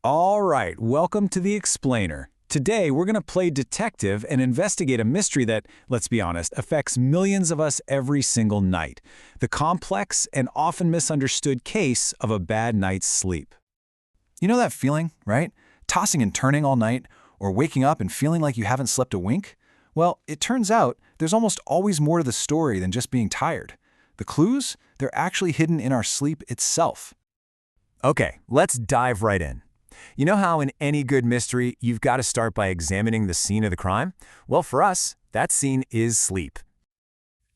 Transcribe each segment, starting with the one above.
All right, welcome to The Explainer. Today, we're going to play detective and investigate a mystery that, let's be honest, affects millions of us every single night. The complex and often misunderstood case of a bad night's sleep. You know that feeling, right? Tossing and turning all night, or waking up and feeling like you haven't slept a wink? Well, it turns out there's almost always more to the story than just being tired. The clues? They're actually hidden in our sleep itself. Okay, let's dive right in. You know how in any good mystery, you've got to start by examining the scene of the crime? Well, for us, that scene is sleep.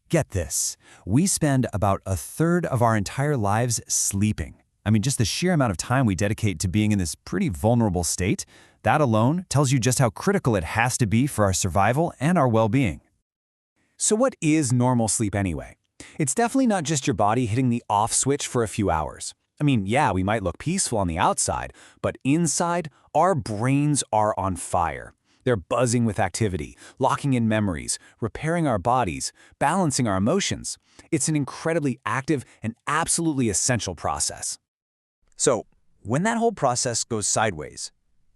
Get this. We spend about a third of our entire lives sleeping. I mean, just the sheer amount of time we dedicate to being in this pretty vulnerable state, that alone tells you just how critical it has to be for our survival and our well-being. So what is normal sleep anyway? It's definitely not just your body hitting the off switch for a few hours. I mean, yeah, we might look peaceful on the outside, but inside, our brains are on fire. They're buzzing with activity, locking in memories, repairing our bodies, balancing our emotions. It's an incredibly active and absolutely essential process. So, when that whole process goes sideways,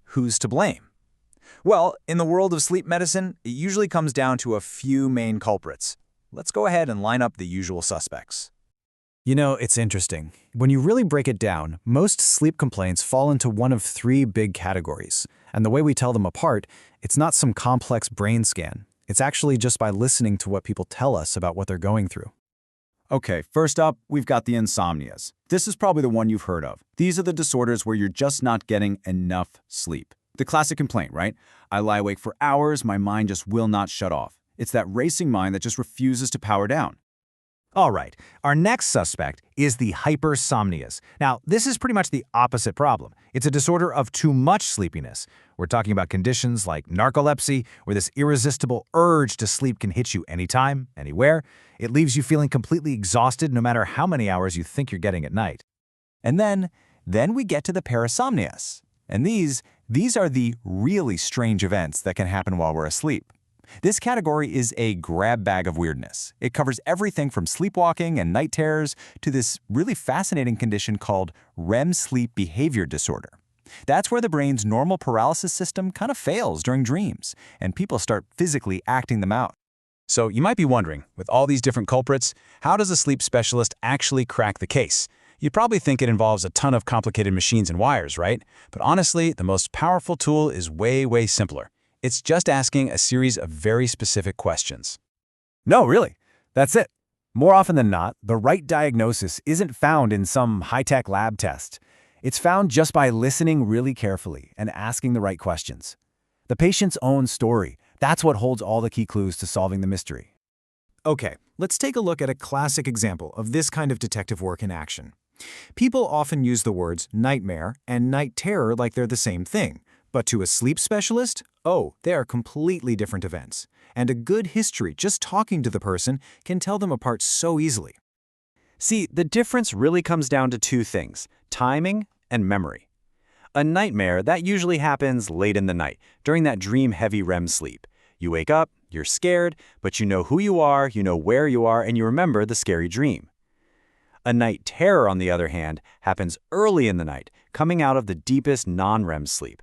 who's to blame? Well, in the world of sleep medicine, it usually comes down to a few main culprits. Let's go ahead and line up the usual suspects. You know, it's interesting. When you really break it down, most sleep complaints fall into one of three big categories. And the way we tell them apart, it's not some complex brain scan. It's actually just by listening to what people tell us about what they're going through. Okay, first up, we've got the insomnias. This is probably the one you've heard of. These are the disorders where you're just not getting enough sleep. The classic complaint, right? I lie awake for hours, my mind just will not shut off. It's that racing mind that just refuses to power down. All right, our next suspect is the hypersomnias. Now, this is pretty much the opposite problem. It's a disorder of too much sleepiness. We're talking about conditions like narcolepsy, where this irresistible urge to sleep can hit you anytime, anywhere. It leaves you feeling completely exhausted no matter how many hours you think you're getting at night. And then we get to the parasomnias. And these are the really strange events that can happen while we're asleep. This category is a grab bag of weirdness. It covers everything from sleepwalking and night terrors to this really fascinating condition called REM sleep behavior disorder. That's where the brain's normal paralysis system kind of fails during dreams, and people start physically acting them out. So you might be wondering, with all these different culprits, how does a sleep specialist actually crack the case? You'd probably think it involves a ton of complicated machines and wires, right? But honestly, the most powerful tool is way simpler. It's just asking a series of very specific questions. No, really. That's it. More often than not, the right diagnosis isn't found in some high-tech lab test. It's found just by listening really carefully and asking the right questions. The patient's own story, that's what holds all the key clues to solving the mystery. Okay, let's take a look at a classic example of this kind of detective work in action. People often use the words nightmare and night terror like they're the same thing. But to a sleep specialist, they are completely different events. And a good history, just talking to the person, can tell them apart so easily. See, the difference really comes down to two things: timing and memory. A nightmare, that usually happens late in the night, during that dream-heavy REM sleep. You wake up, you're scared, but you know who you are, you know where you are, and you remember the scary dream. A night terror, on the other hand, happens early in the night, coming out of the deepest non-REM sleep.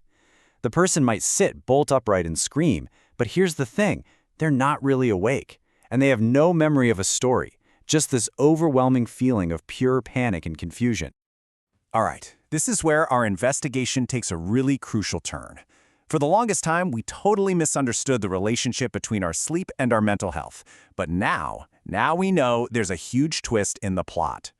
The person might sit bolt upright and scream, but here's the thing, they're not really awake, and they have no memory of a story, just this overwhelming feeling of pure panic and confusion. All right, this is where our investigation takes a really crucial turn. For the longest time, we totally misunderstood the relationship between our sleep and our mental health. But now we know there's a huge twist in the plot.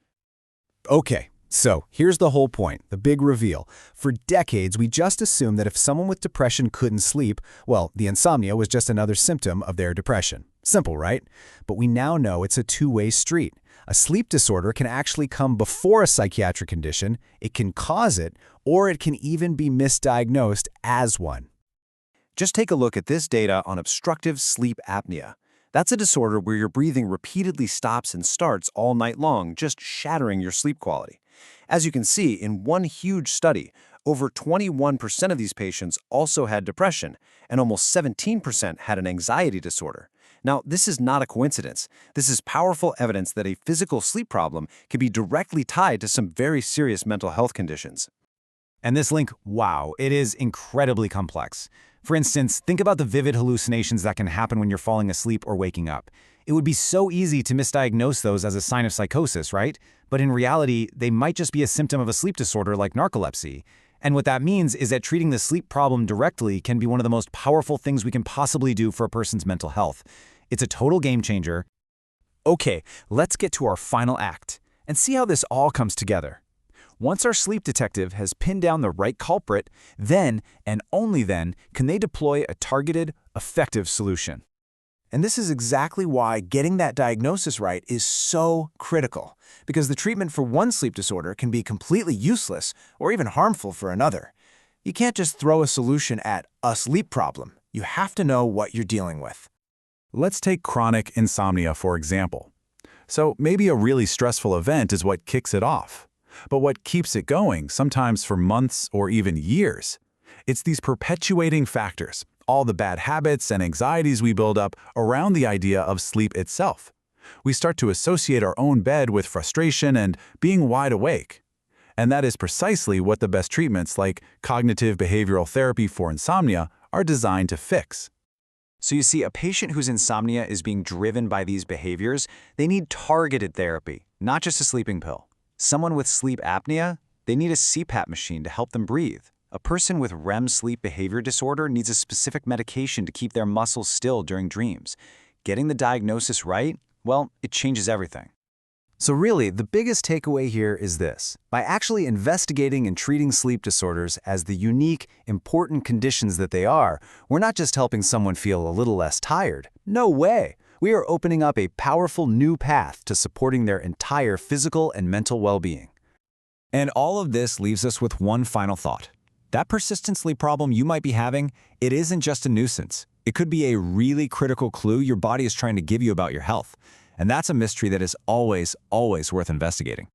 Okay. So, here's the whole point, the big reveal. For decades, we just assumed that if someone with depression couldn't sleep, well, the insomnia was just another symptom of their depression. Simple, right? But we now know it's a two-way street. A sleep disorder can actually come before a psychiatric condition, it can cause it, or it can even be misdiagnosed as one. Just take a look at this data on obstructive sleep apnea. That's a disorder where your breathing repeatedly stops and starts all night long, just shattering your sleep quality. As you can see, in one huge study, over 21% of these patients also had depression, and almost 17% had an anxiety disorder. Now, this is not a coincidence. This is powerful evidence that a physical sleep problem can be directly tied to some very serious mental health conditions. And this link, wow, it is incredibly complex. For instance, think about the vivid hallucinations that can happen when you're falling asleep or waking up. It would be so easy to misdiagnose those as a sign of psychosis, right? But in reality, they might just be a symptom of a sleep disorder like narcolepsy. And what that means is that treating the sleep problem directly can be one of the most powerful things we can possibly do for a person's mental health. It's a total game changer. Okay, let's get to our final act and see how this all comes together. Once our sleep detective has pinned down the right culprit, then, and only then, can they deploy a targeted, effective solution. And this is exactly why getting that diagnosis right is so critical, because the treatment for one sleep disorder can be completely useless or even harmful for another. You can't just throw a solution at a sleep problem. You have to know what you're dealing with. Let's take chronic insomnia, for example. So maybe a really stressful event is what kicks it off. But what keeps it going, sometimes for months or even years? It's these perpetuating factors, all the bad habits and anxieties we build up around the idea of sleep itself. We start to associate our own bed with frustration and being wide awake. And that is precisely what the best treatments like cognitive behavioral therapy for insomnia are designed to fix. So you see, a patient whose insomnia is being driven by these behaviors, they need targeted therapy, not just a sleeping pill. Someone with sleep apnea, they need a CPAP machine to help them breathe. A person with REM sleep behavior disorder needs a specific medication to keep their muscles still during dreams. Getting the diagnosis right, well, it changes everything. So really, the biggest takeaway here is this. By actually investigating and treating sleep disorders as the unique, important conditions that they are, we're not just helping someone feel a little less tired. No way! We are opening up a powerful new path to supporting their entire physical and mental well-being. And all of this leaves us with one final thought. That persistent sleep problem you might be having, it isn't just a nuisance. It could be a really critical clue your body is trying to give you about your health. And that's a mystery that is always, always worth investigating.